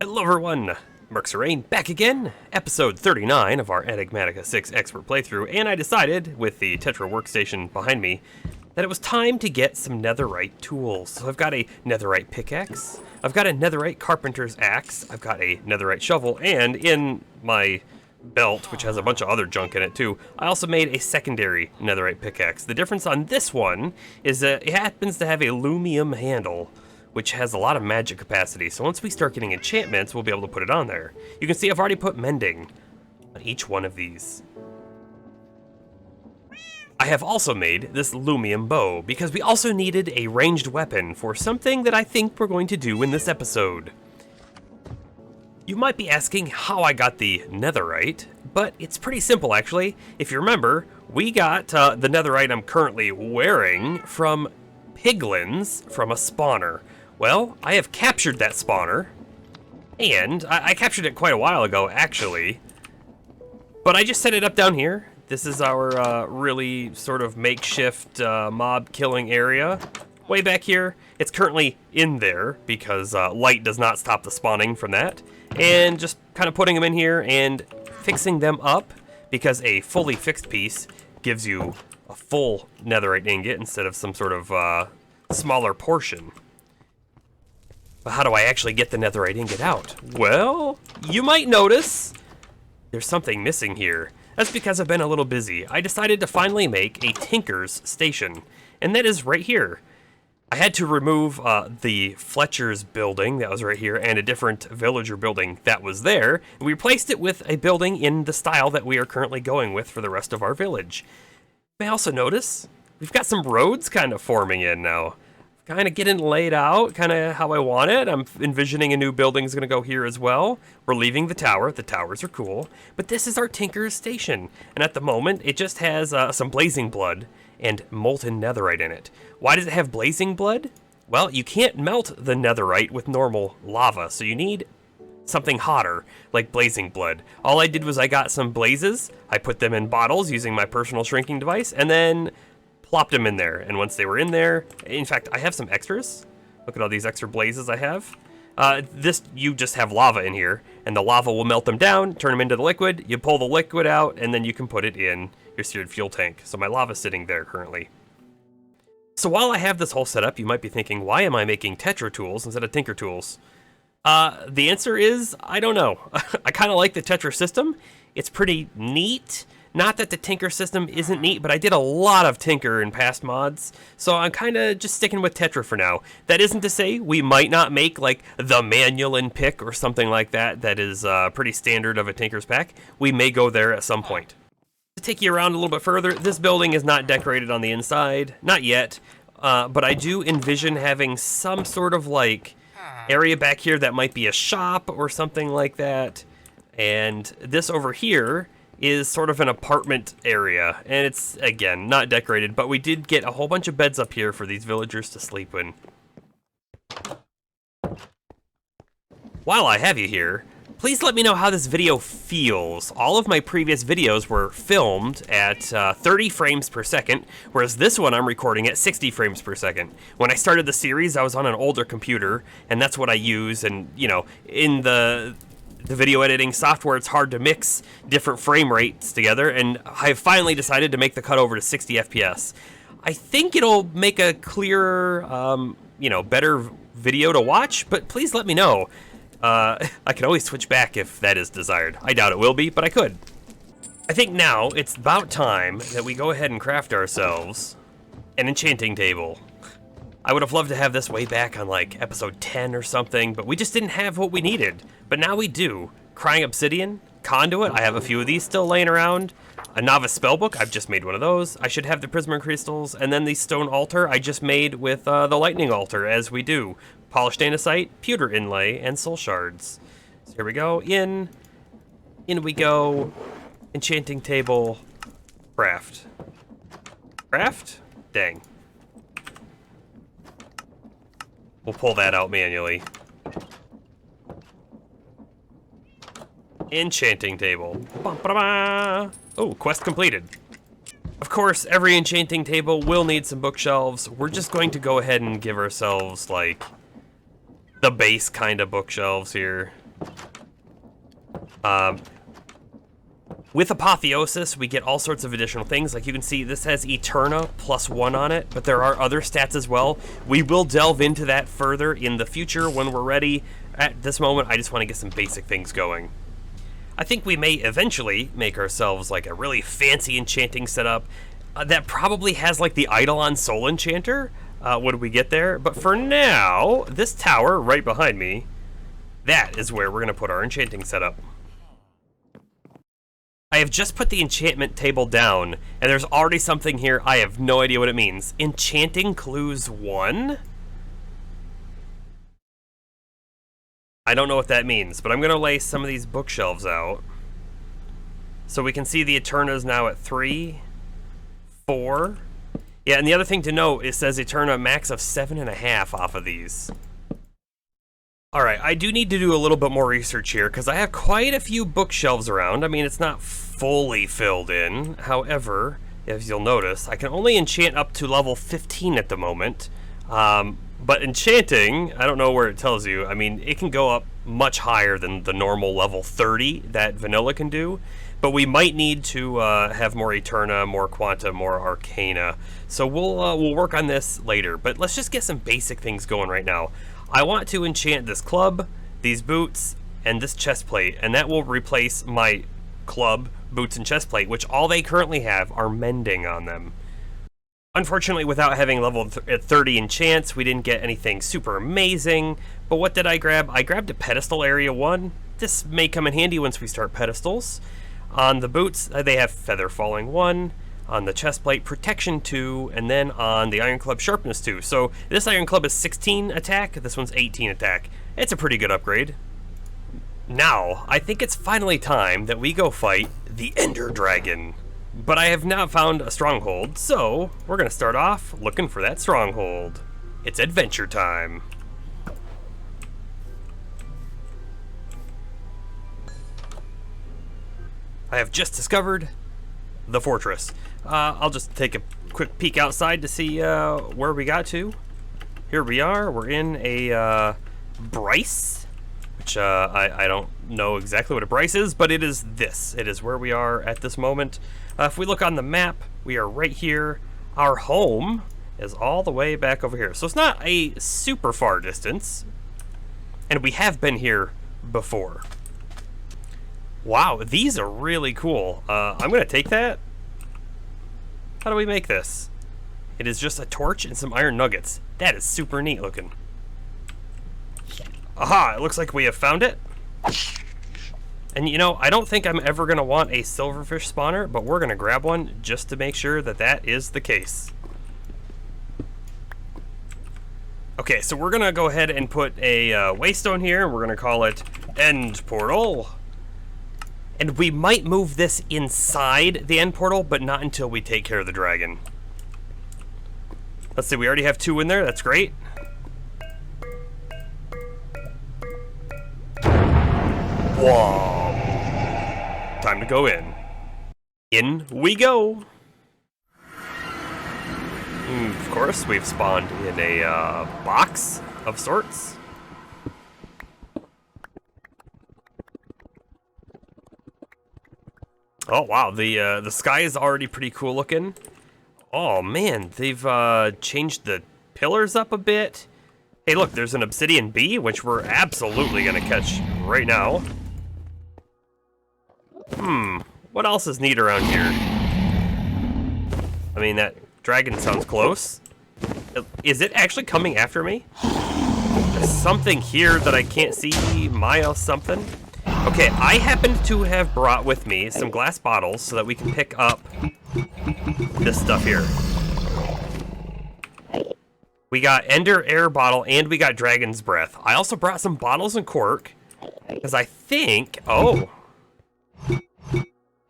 Hello everyone, Soaring back again, episode 39 of our Enigmatica 6 expert playthrough, and I decided, with the Tetra workstation behind me, that it was time to get some netherite tools. So I've got a netherite pickaxe, I've got a netherite carpenter's axe, I've got a netherite shovel, and in my belt, which has a bunch of other junk in it too, I also made a secondary netherite pickaxe. The difference on this one is that it happens to have a lumium handle, which has a lot of magic capacity, so once we start getting enchantments, we'll be able to put it on there. You can see I've already put mending on each one of these. I have also made this lumium bow, because we also needed a ranged weapon for something that I think we're going to do in this episode. You might be asking how I got the netherite, but it's pretty simple actually. If you remember, we got the netherite I'm currently wearing from piglins from a spawner. Well, I have captured that spawner, and I captured it quite a while ago, actually, but I just set it up down here. This is our really sort of makeshift mob killing area. Way back here, it's currently in there because light does not stop the spawning from that, and just kind of putting them in here and fixing them up, because a fully fixed piece gives you a full netherite ingot instead of some sort of smaller portion. But how do I actually get the netherite ingot out? Well, you might notice there's something missing here. That's because I've been a little busy. I decided to finally make a tinker's station, and that is right here. I had to remove the Fletcher's building that was right here and a different villager building that was there, and we replaced it with a building in the style that we are currently going with for the rest of our village. You may also notice we've got some roads kind of forming in now. Kind of getting laid out, kind of how I want it. I'm envisioning a new building is going to go here as well. We're leaving the tower. The towers are cool. But this is our Tinker's Station. And at the moment, it just has some blazing blood and molten netherite in it. Why does it have blazing blood? Well, you can't melt the netherite with normal lava, so you need something hotter, like blazing blood. All I did was I got some blazes, I put them in bottles using my personal shrinking device, and then plopped them in there, and once they were in there, in fact, I have some extras. Look at all these extra blazes I have. You just have lava in here, and the lava will melt them down, turn them into the liquid, you pull the liquid out, and then you can put it in your seared fuel tank. So my lava's sitting there currently. So while I have this whole setup, you might be thinking, why am I making Tetra Tools instead of Tinker Tools? The answer is, I don't know. I kind of like the Tetra system. It's pretty neat. Not that the Tinker system isn't neat, but I did a lot of Tinker in past mods, so I'm kind of just sticking with Tetra for now. That isn't to say we might not make, like, the Manualin pick or something like that that is pretty standard of a Tinker's pack. We may go there at some point. To take you around a little bit further, this building is not decorated on the inside. Not yet, but I do envision having some sort of, like, area back here that might be a shop or something like that. And this over here is sort of an apartment area, and it's, again, not decorated, but we did get a whole bunch of beds up here for these villagers to sleep in. While I have you here, please let me know how this video feels. All of my previous videos were filmed at 30 frames per second, whereas this one I'm recording at 60 frames per second. When I started the series, I was on an older computer, and that's what I use, and, you know, in the video editing software, it's hard to mix different frame rates together, and I've finally decided to make the cut over to 60 FPS. I think it'll make a clearer, better video to watch, but please let me know. I can always switch back if that is desired. I doubt it will be, but I could. I think now it's about time that we go ahead and craft ourselves an enchanting table. I would have loved to have this way back on, like, episode 10 or something, but we just didn't have what we needed. But now we do. Crying Obsidian, Conduit, I have a few of these still laying around. A Novice Spellbook, I've just made one of those. I should have the Prisma Crystals, and then the Stone Altar I just made with the Lightning Altar, as we do. Polished Andesite, Pewter Inlay, and Soul Shards. So here we go, in we go, Enchanting Table, Craft. Craft? Dang. We'll pull that out manually. Enchanting Table. Oh, quest completed. Of course, every enchanting table will need some bookshelves. We're just going to go ahead and give ourselves, like, the base kind of bookshelves here. With Apotheosis, we get all sorts of additional things. Like you can see, this has Eterna +1 on it, but there are other stats as well. We will delve into that further in the future when we're ready. At this moment, I just want to get some basic things going. I think we may eventually make ourselves like a really fancy enchanting setup that probably has like the Eidolon Soul Enchanter when we get there. But for now, this tower right behind me, that is where we're going to put our enchanting setup. I have just put the enchantment table down, and there's already something here. I have no idea what it means. Enchanting Clues 1? I don't know what that means, but I'm going to lay some of these bookshelves out. So we can see the Eterna's now at 3, 4. Yeah, and the other thing to note, it says Eterna max of 7.5 off of these. Alright, I do need to do a little bit more research here, because I have quite a few bookshelves around. I mean, it's not fully filled in. However, as you'll notice, I can only enchant up to level 15 at the moment. But enchanting, I don't know where it tells you. I mean, it can go up much higher than the normal level 30 that vanilla can do. But we might need to have more Eterna, more Quanta, more Arcana. So we'll work on this later. But let's just get some basic things going right now. I want to enchant this club, these boots, and this chest plate, and that will replace my club, boots, and chest plate, which all they currently have are mending on them. Unfortunately, without having level 30 enchants, we didn't get anything super amazing, but what did I grab? I grabbed a pedestal area 1. This may come in handy once we start pedestals. On the boots, they have feather falling 1. On the chest plate, protection 2, and then on the iron club, sharpness 2. So this iron club is 16 attack, this one's 18 attack. It's a pretty good upgrade. Now, I think it's finally time that we go fight the Ender Dragon. But I have not found a stronghold, so we're gonna start off looking for that stronghold. It's adventure time. I have just discovered the fortress. I'll just take a quick peek outside to see where we got to. Here we are. We're in a Bryce, which I don't know exactly what a Bryce is, but it is this. It is where we are at this moment. If we look on the map, we are right here. Our home is all the way back over here. So it's not a super far distance, and we have been here before. Wow, these are really cool. I'm gonna take that. How do we make this? It is just a torch and some iron nuggets. That is super neat looking. Aha, it looks like we have found it. And you know, I don't think I'm ever gonna want a silverfish spawner, but we're gonna grab one just to make sure that that is the case. Okay, so we're gonna go ahead and put a waystone here. We're gonna call it End Portal. And we might move this inside the end portal, but not until we take care of the dragon. Let's see, we already have 2 in there. That's great. Whoa. Time to go in. In we go. Of course, we've spawned in a box of sorts. Oh wow, the sky is already pretty cool looking. Oh man, they've changed the pillars up a bit. Hey look, there's an obsidian bee, which we're absolutely gonna catch right now. What else is neat around here? I mean, that dragon sounds close. Is it actually coming after me? There's something here that I can't see. Maya something. Okay, I happen to have brought with me some glass bottles so that we can pick up this stuff here. We got Ender Air Bottle and we got Dragon's Breath. I also brought some bottles and cork because I think, oh,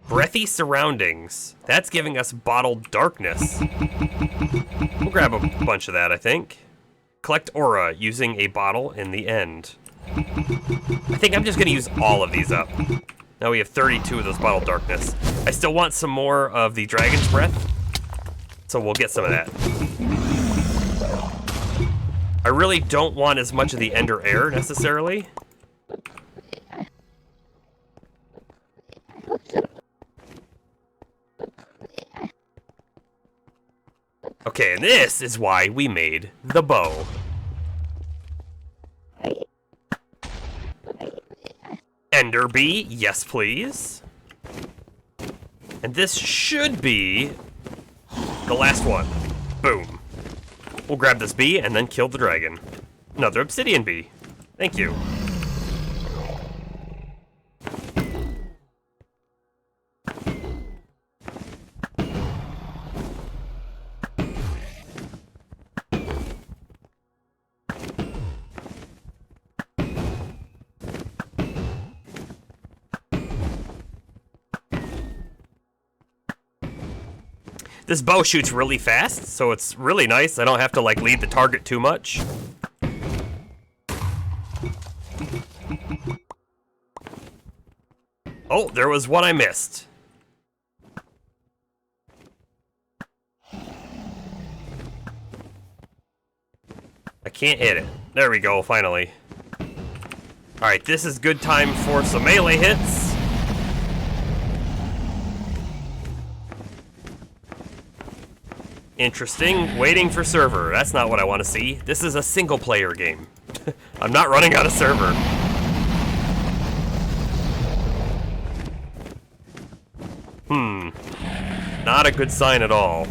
Breathy Surroundings. That's giving us Bottled Darkness. We'll grab a bunch of that, I think. Collect Aura using a bottle in the end. I think I'm just gonna use all of these up. Now we have 32 of those Bottled Darkness. I still want some more of the Dragon's Breath, so we'll get some of that. I really don't want as much of the Ender Air necessarily. Okay, and this is why we made the bow. Ender bee, yes please. And this should be the last one. Boom. We'll grab this bee and then kill the dragon. Another obsidian bee. Thank you. This bow shoots really fast, so it's really nice. I don't have to like lead the target too much. Oh, there was one I missed. I can't hit it. There we go, finally. Alright, this is good time for some melee hits. Interesting. Waiting for server. That's not what I want to see. This is a single player game. I'm not running on a server. Not a good sign at all.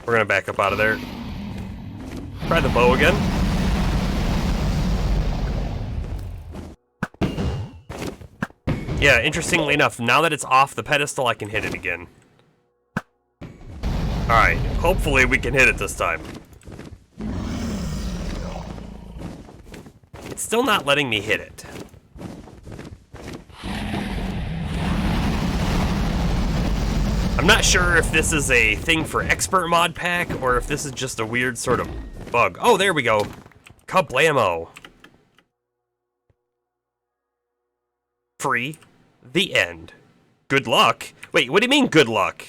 We're gonna back up out of there. Try the bow again. Yeah, interestingly enough, now that it's off the pedestal, I can hit it again. Alright, hopefully we can hit it this time. It's still not letting me hit it. I'm not sure if this is a thing for expert mod pack or if this is just a weird sort of bug. Oh, there we go. Kablamo. Free. The end. Good luck? Wait, what do you mean good luck?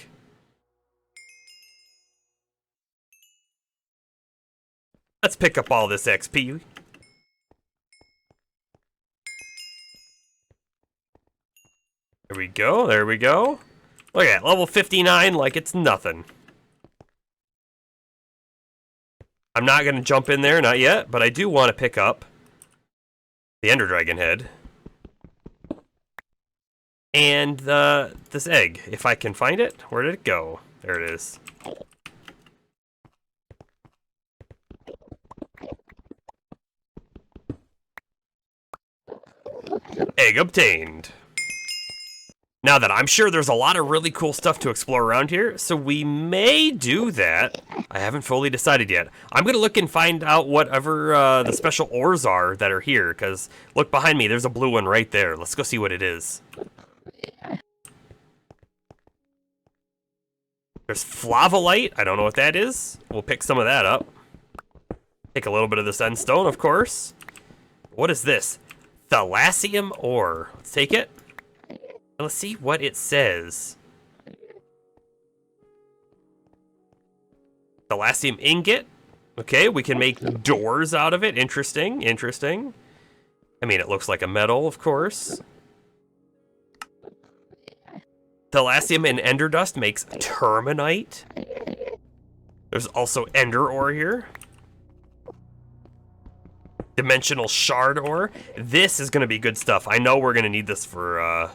Let's pick up all this XP. There we go, there we go. Look at that, level 59 like it's nothing. I'm not going to jump in there, not yet, but I do want to pick up the Ender Dragon head. And this egg, if I can find it. Where did it go? There it is. Egg obtained. Now that I'm sure there's a lot of really cool stuff to explore around here, so we may do that. I haven't fully decided yet. I'm going to look and find out whatever the special ores are that are here, because look behind me, there's a blue one right there. Let's go see what it is. There's flavolite. I don't know what that is. We'll pick some of that up. Take a little bit of this endstone, of course. What is this? Thalassium ore. Let's take it. Let's see what it says. Thalassium ingot. Okay, we can make doors out of it. Interesting, interesting. I mean, it looks like a metal, of course. Thalassium and ender dust makes terminite. There's also ender ore here. Dimensional shard ore. This is going to be good stuff. I know we're going to need this for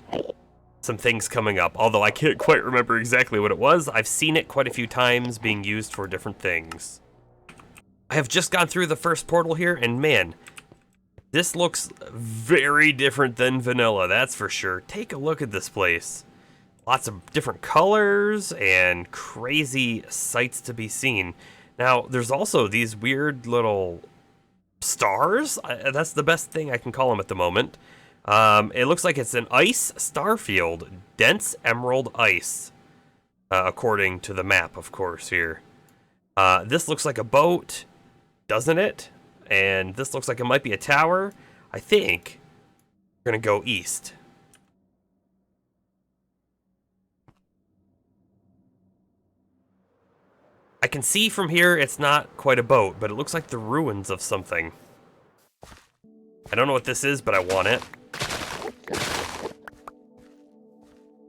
some things coming up, although I can't quite remember exactly what it was. I've seen it quite a few times being used for different things. I have just gone through the first portal here, and man, this looks very different than vanilla, that's for sure. Take a look at this place. Lots of different colors and crazy sights to be seen. Now, there's also these weird little stars. That's the best thing I can call them at the moment. It looks like it's an ice star field. Dense emerald ice. According to the map, of course, here. This looks like a boat, doesn't it? And this looks like it might be a tower. I think we're going to go east. I can see from here it's not quite a boat, but it looks like the ruins of something. I don't know what this is, but I want it.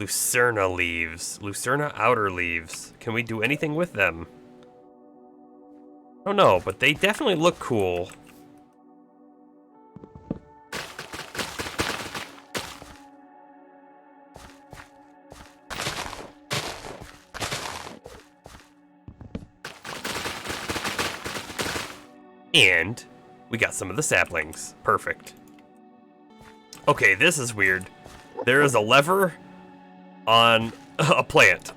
Lucerna leaves. Lucerna outer leaves. Can we do anything with them? I don't know, but they definitely look cool. And we got some of the saplings. Perfect. Okay, this is weird. There is a lever on a plant.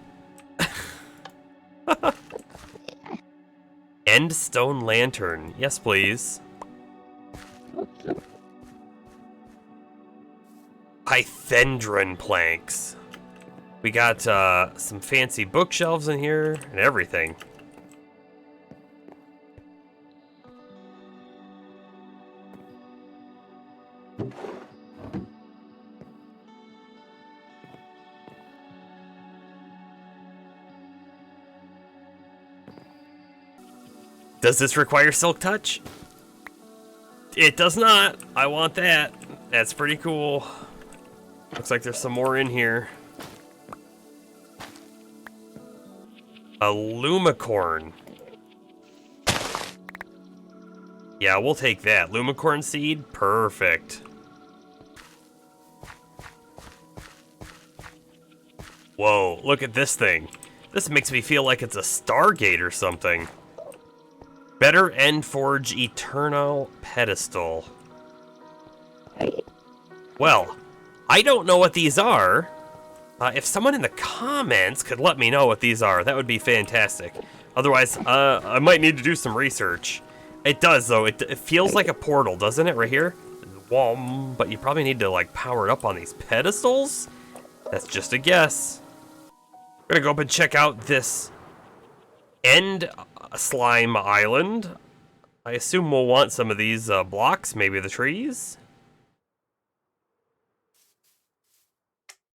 End stone lantern. Yes, please. Pythendron planks. We got some fancy bookshelves in here and everything. Does this require silk touch? It does not. I want that. That's pretty cool. Looks like there's some more in here. A lumicorn. Yeah, we'll take that. Lumicorn seed? Perfect. Whoa, look at this thing. This makes me feel like it's a Stargate or something. Better End Forge Eternal Pedestal. Well, I don't know what these are. If someone in the comments could let me know what these are, that would be fantastic. Otherwise, I might need to do some research. It does, though. It feels like a portal, doesn't it, right here? But you probably need to, like, power it up on these pedestals? That's just a guess. We're gonna go up and check out this End Slime Island. I assume we'll want some of these blocks, maybe the trees.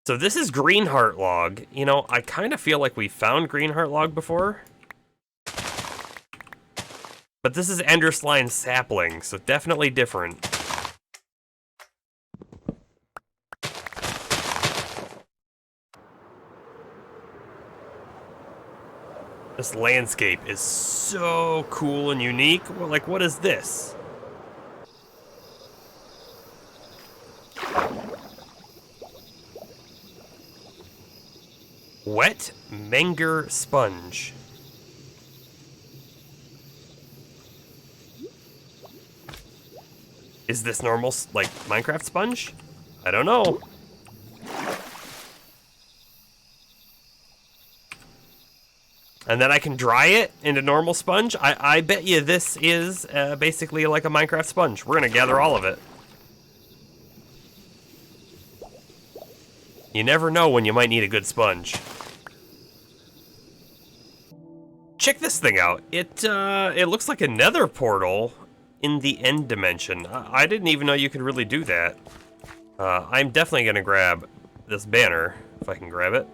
So this is Greenheart Log. You know, I kind of feel like we found Greenheart Log before. But this is Ender Slime Sapling, so definitely different. This landscape is so cool and unique. Well, like, what is this? Wet Menger Sponge. Is this normal, like, Minecraft sponge? I don't know. And then I can dry it into normal sponge? I bet you this is basically like a Minecraft sponge. We're gonna gather all of it. You never know when you might need a good sponge. Check this thing out. It looks like a nether portal in the end dimension. I didn't even know you could really do that. I'm definitely gonna grab this banner, if I can grab it.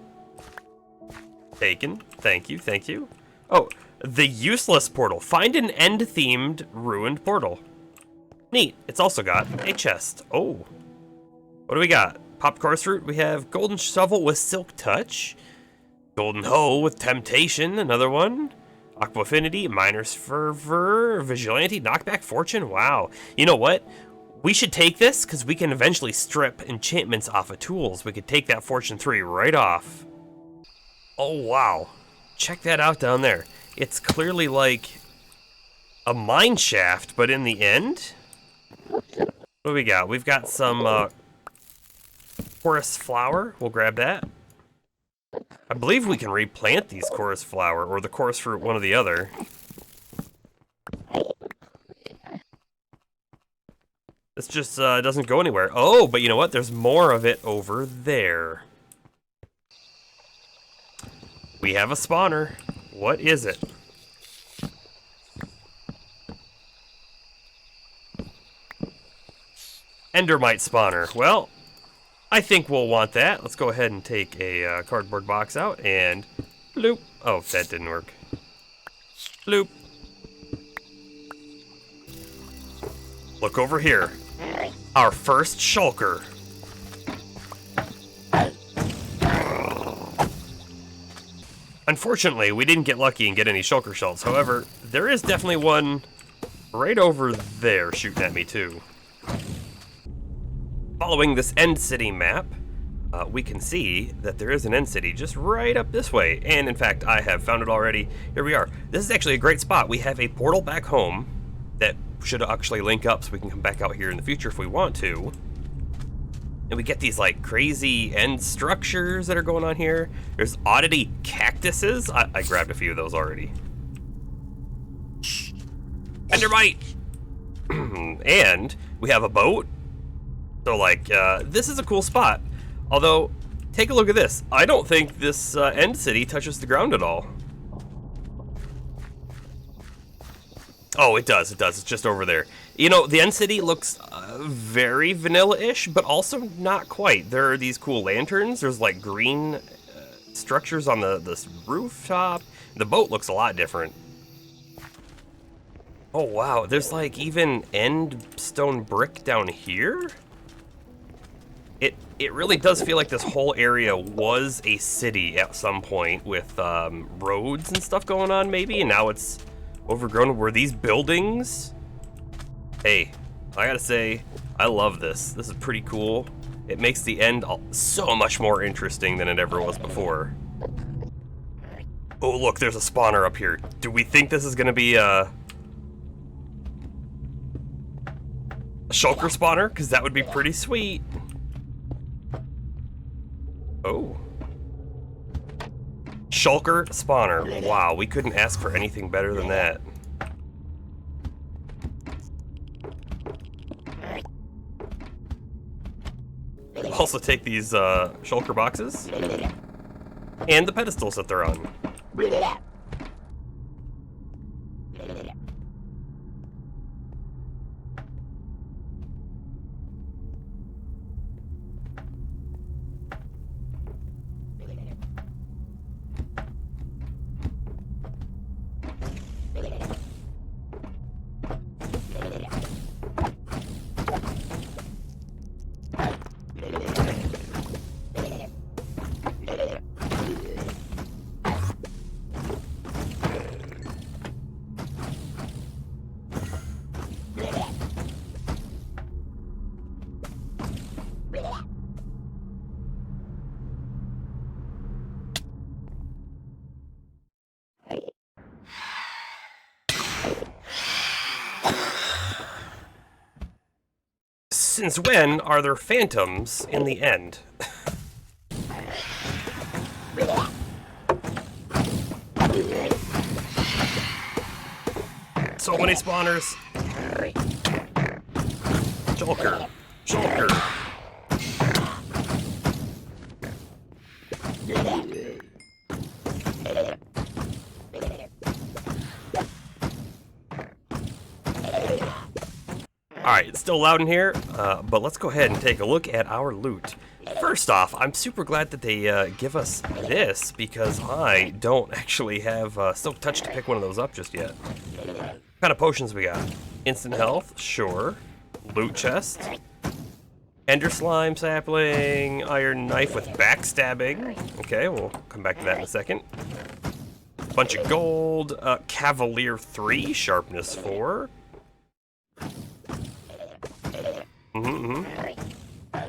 Taken. Thank you, thank you. Oh, the useless portal. Find an end-themed ruined portal. Neat. It's also got a chest. Oh. What do we got? Popped chorus fruit. We have golden shovel with silk touch. Golden hoe with temptation. Another one. Aqua affinity. Miner's fervor. Vigilante. Knockback fortune. Wow. You know what? We should take this because we can eventually strip enchantments off of tools. We could take that fortune 3 right off. Oh, wow. Check that out down there. It's clearly like a mine shaft, but in the end? What do we got? We've got some chorus flower. We'll grab that. I believe we can replant these chorus flower, or the chorus fruit, one or the other. This just doesn't go anywhere. Oh, but you know what? There's more of it over there. We have a spawner. What is it? Endermite spawner. Well, I think we'll want that. Let's go ahead and take a cardboard box out and bloop. Oh, that didn't work. Bloop. Look over here. Our first shulker. Unfortunately, we didn't get lucky and get any shulker shells. However, there is definitely one right over there shooting at me too. Following this end city map, we can see that there is an end city just right up this way. And in fact, I have found it already. Here we are. This is actually a great spot. We have a portal back home that should actually link up so we can come back out here in the future if we want to. And we get these like crazy end structures that are going on here. There's oddity cactuses. I grabbed a few of those already. Endermite! And we have a boat. So like, this is a cool spot. Although, take a look at this. I don't think this end city touches the ground at all. Oh, it does, it's just over there. You know, the end city looks very vanilla-ish, but also not quite. There are these cool lanterns. There's like green structures on this rooftop. The boat looks a lot different. Oh wow, there's like even end stone brick down here? It really does feel like this whole area was a city at some point with roads and stuff going on maybe, and now it's overgrown. Were these buildings? Hey, I gotta say, I love this. This is pretty cool. It makes the end so much more interesting than it ever was before. Oh look, there's a spawner up here. Do we think this is gonna be a shulker spawner? Because that would be pretty sweet. Oh. Shulker spawner. Wow, we couldn't ask for anything better than that. Also take these shulker boxes and the pedestals that they're on. Since when are there phantoms in the end? So many spawners. Shulker. Shulker. Alright, it's still loud in here, but let's go ahead and take a look at our loot. First off, I'm super glad that they give us this, because I don't actually have Silk Touch to pick one of those up just yet. What kind of potions we got? Instant health, sure. Loot chest. Ender slime sapling, iron knife with backstabbing. Okay, we'll come back to that in a second. Bunch of gold, Cavalier 3, sharpness 4.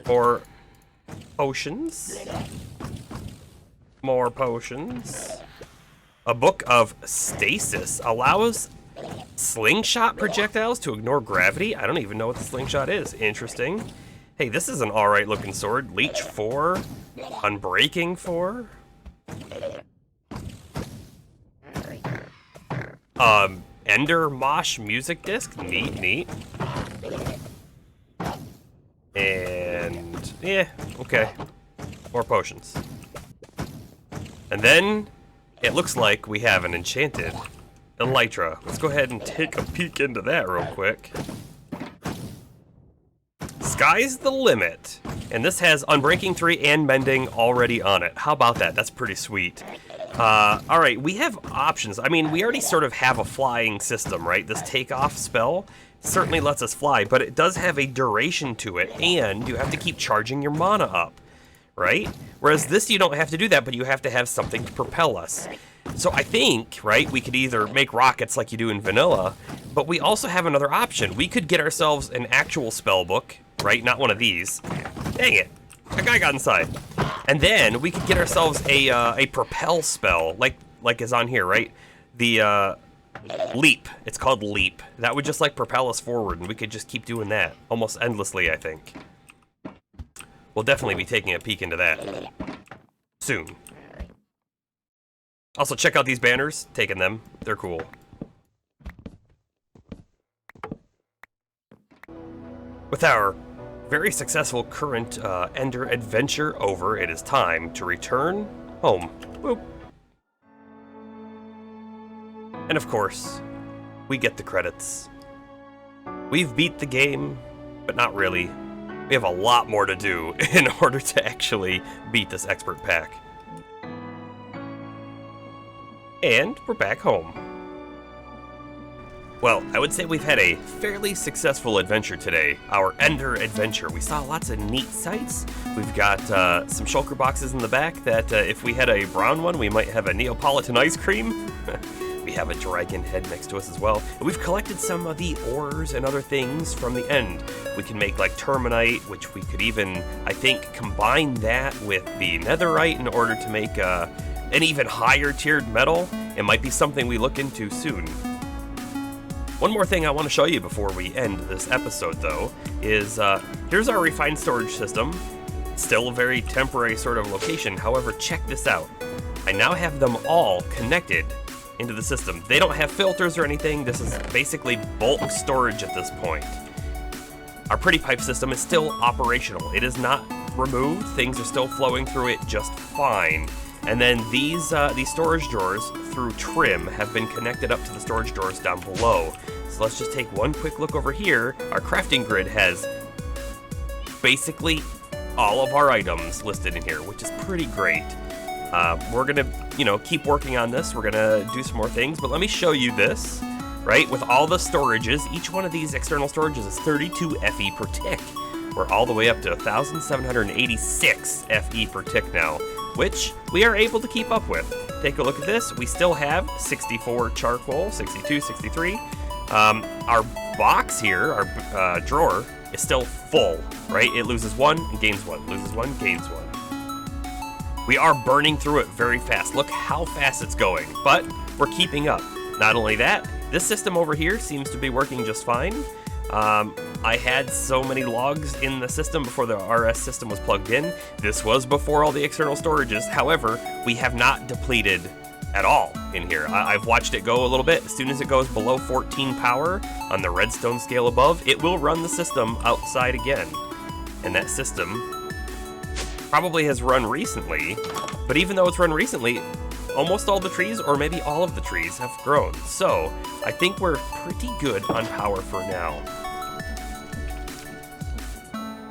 More potions. More potions. A book of stasis allows slingshot projectiles to ignore gravity. I don't even know what the slingshot is. Interesting. Hey, this is an alright looking sword. Leech 4. Unbreaking 4. Ender Mosh music disc. Neat, neat. And yeah, okay. More potions. And then it looks like we have an enchanted elytra. Let's go ahead and take a peek into that real quick. Sky's the limit. And this has Unbreaking 3 and Mending already on it. How about that? That's pretty sweet. Alright, we have options. I mean, we already sort of have a flying system, right? This takeoff spell certainly lets us fly, but it does have a duration to it, and you have to keep charging your mana up. right? Whereas this, you don't have to do that, but you have to have something to propel us. So I think, right, we could either make rockets like you do in vanilla, but we also have another option. We could get ourselves an actual spell book, right? Not one of these. Dang it. A guy got inside. And then we could get ourselves a propel spell, like is on here, right? The leap. It's called leap. That would just like propel us forward, and we could just keep doing that almost endlessly, I think. We'll definitely be taking a peek into that soon. Also, check out these banners. Taking them. They're cool. With our very successful current Ender adventure over, it is time to return home. Boop. And of course, we get the credits. We've beat the game, but not really. We have a lot more to do in order to actually beat this expert pack. And we're back home. Well, I would say we've had a fairly successful adventure today. Our Ender adventure. We saw lots of neat sights. We've got some shulker boxes in the back that if we had a brown one, we might have a Neapolitan ice cream. We have a dragon head next to us as well. And we've collected some of the ores and other things from the end. We can make like terminite, which we could even, I think, combine that with the netherite in order to make an even higher tiered metal. It might be something we look into soon. One more thing I want to show you before we end this episode, though, is here's our refined storage system. Still a very temporary sort of location. However, check this out. I now have them all connected into the system. They don't have filters or anything. This is basically bulk storage at this point. Our pretty pipe system is still operational. It is not removed. Things are still flowing through it just fine. And then these storage drawers through trim have been connected up to the storage drawers down below. So let's just take one quick look over here. Our crafting grid has basically all of our items listed in here, which is pretty great. We're gonna, keep working on this. We're gonna do some more things, but let me show you this, right? With all the storages, each one of these external storages is 32 FE per tick. We're all the way up to 1,786 FE per tick now, which we are able to keep up with. Take a look at this. We still have 64 charcoal, 62, 63. Our box here, our drawer, is still full, right? It loses one and gains one, loses one, gains one. We are burning through it very fast. Look how fast it's going, but we're keeping up. Not only that, this system over here seems to be working just fine. I had so many logs in the system before the RS system was plugged in. This was before all the external storages. However, we have not depleted at all in here. I've watched it go a little bit. As soon as it goes below 14 power on the redstone scale above, it will run the system outside again. And that system probably has run recently, but even though it's run recently, almost all the trees, or maybe all of the trees, have grown. So I think we're pretty good on power for now.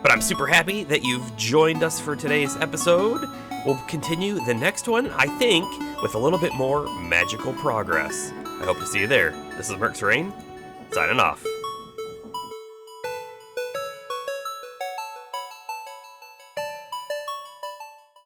But I'm super happy that you've joined us for today's episode. We'll continue the next one, I think, with a little bit more magical progress. I hope to see you there. This is Soaring, signing off.